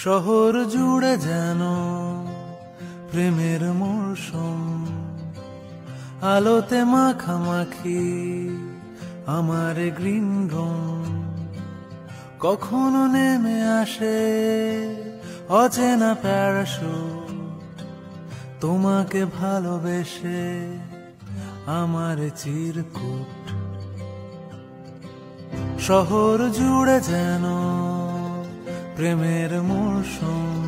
শহর জুড়ে যেন প্রেমের মৌসুম, আলোতে মাখামাখি আমার গ্রিন রুম। কখনো নেমে আসে অচেনা প্যারাশুট, তোমাকে ভালোবেসে আমার চিরকুট। শহর জুড়ে যেন প্রেমের মৌসুম,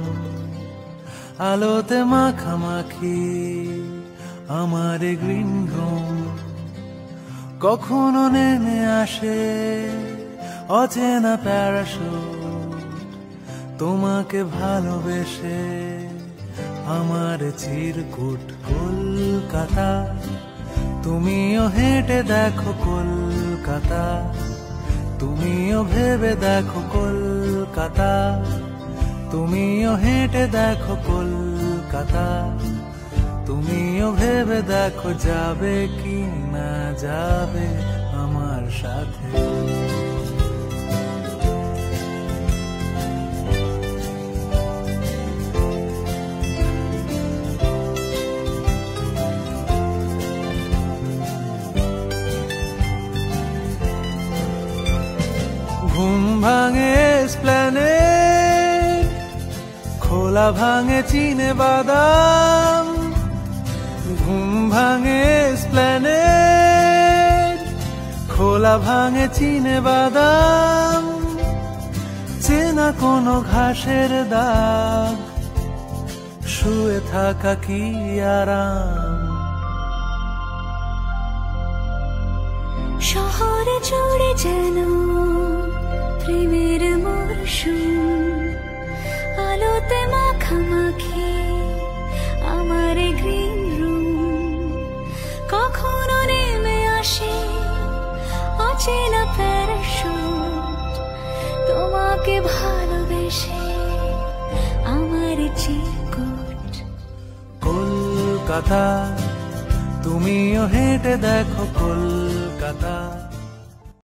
আলোতে মাখামাখি আমার গ্রিন রুম। কখনো নেমে আসে অচেনা প্যারাশুট, তোমাকে ভালোবেসে আমার চিরকুট। কলকাতা তুমিও হেঁটে দেখো কলকাতা, তুমিও ভেবে দেখো কলকাতা, তুমিও হেঁটে দেখো কলকাতা, তুমিও ভেবে দেখো যাবে কি না যাবে আমার সাথে। ঘুম ভাঙে এসপ্ল্যানেড, খোলা ভাঙে চিনে বাদাম। ঘুম ভাঙে এসপ্ল্যানেড, খোলা ভাঙে চিনে বাদাম। চেনা কোনো ঘাসের দাগ, শুয়ে থাকা কি আরাম। শহরে জুড়ে যেন প্রেমের মরশুম, আলোতে মাখামাখি আমার গ্রিন রুম। কখনো নেমে আসে অচেনা প্যারাশুট, তোমাকে ভালোবেসে আমার চিরকুট। কলকাতা তুমিও হেঁটে দেখো কলকাতা,